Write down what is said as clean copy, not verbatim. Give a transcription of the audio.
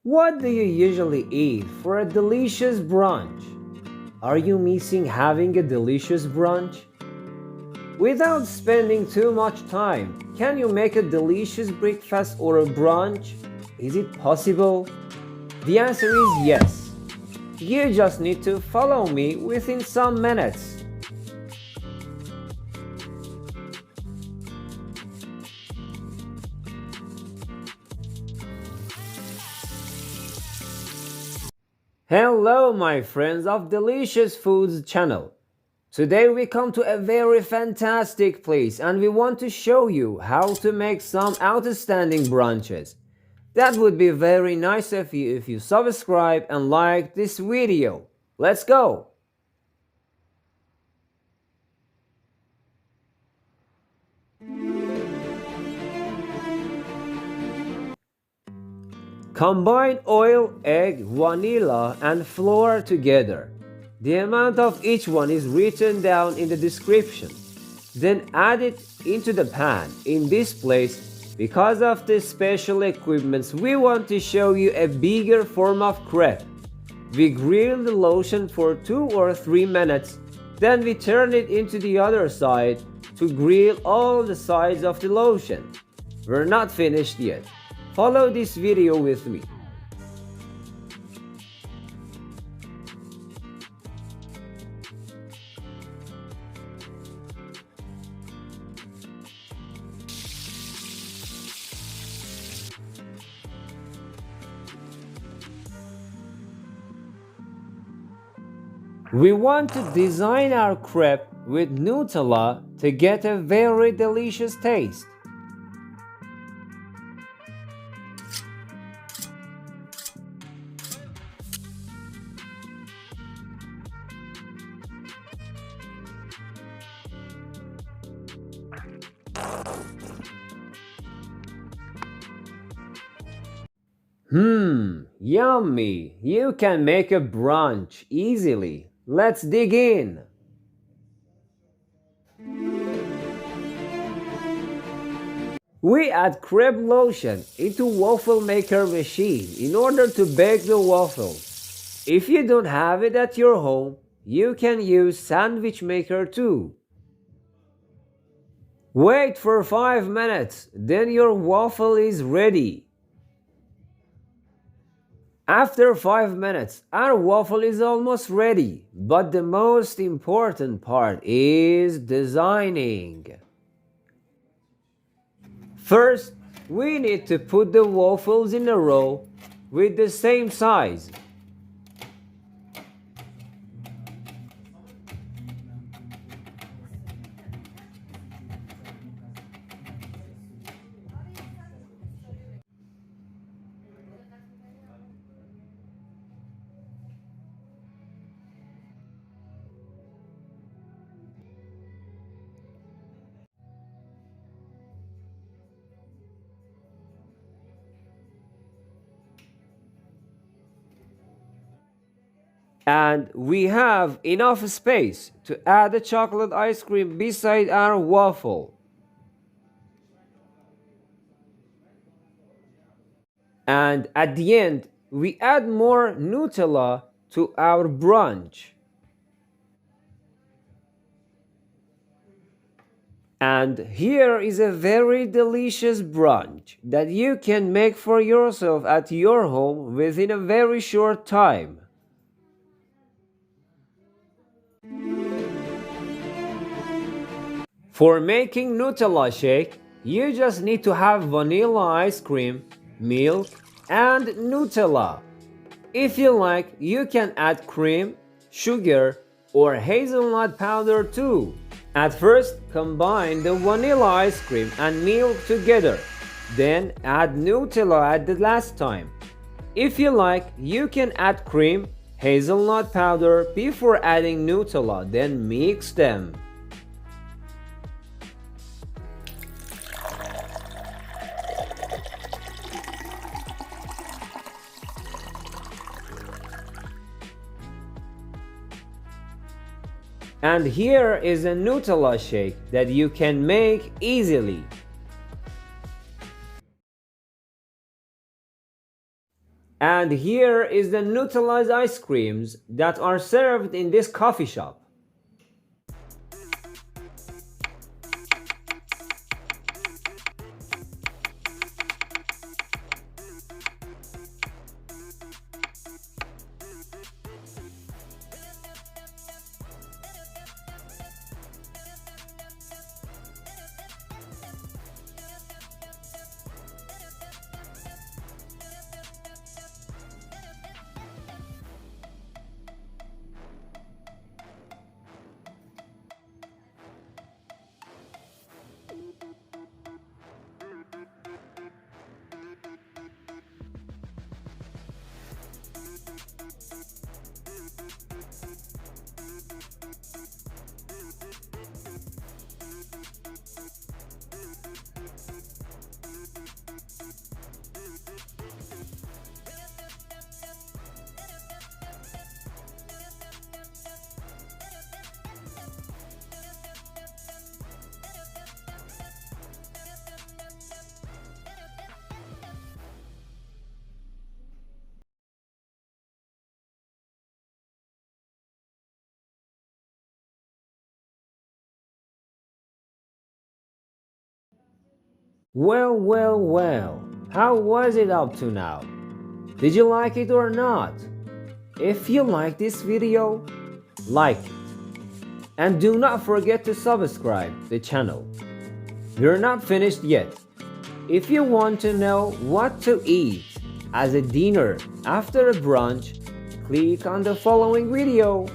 What do you usually eat for a delicious brunch? Are you missing having a delicious brunch? Without spending too much time, can you make a delicious breakfast or a brunch? Is it possible? The answer is yes. You just need to follow me within some minutes. Hello my friends of Delicious Foods channel. Today we come to a very fantastic place and we want to show you how to make some outstanding brunches. That would be very nice of you if you subscribe and like this video. Let's go! Combine oil, egg, vanilla, and flour together. The amount of each one is written down in the description. Then add it into the pan. In this place, because of the special equipments, we want to show you a bigger form of crepe. We grill the lotion for 2 or 3 minutes. Then we turn it into the other side to grill all the sides of the lotion. We're not finished yet. Follow this video with me. We want to design our crepe with Nutella to get a very delicious taste. Yummy! You can make a brunch easily. Let's dig in. We add crepe lotion into waffle maker machine in order to bake the waffles. If you don't have it at your home, you can use sandwich maker too. Wait for 5 minutes, then your waffle is ready. After 5 minutes, our waffle is almost ready, but the most important part is designing. First, we need to put the waffles in a row with the same size. And we have enough space to add the chocolate ice cream beside our waffle. And at the end, we add more Nutella to our brunch. And here is a very delicious brunch that you can make for yourself at your home within a very short time. For making Nutella shake, you just need to have vanilla ice cream, milk, and Nutella. If you like, you can add cream, sugar, or hazelnut powder too. At first, combine the vanilla ice cream and milk together. Then add Nutella at the last time. If you like, you can add cream, hazelnut powder before adding Nutella, then mix them. And here is a Nutella shake that you can make easily. And here is the Nutellized ice creams that are served in this coffee shop. Well, how was it up to now? Did you like it or not? If you like this video, like it. And do not forget to subscribe the channel. We're not finished yet. If you want to know what to eat as a dinner after a brunch, click on the following video.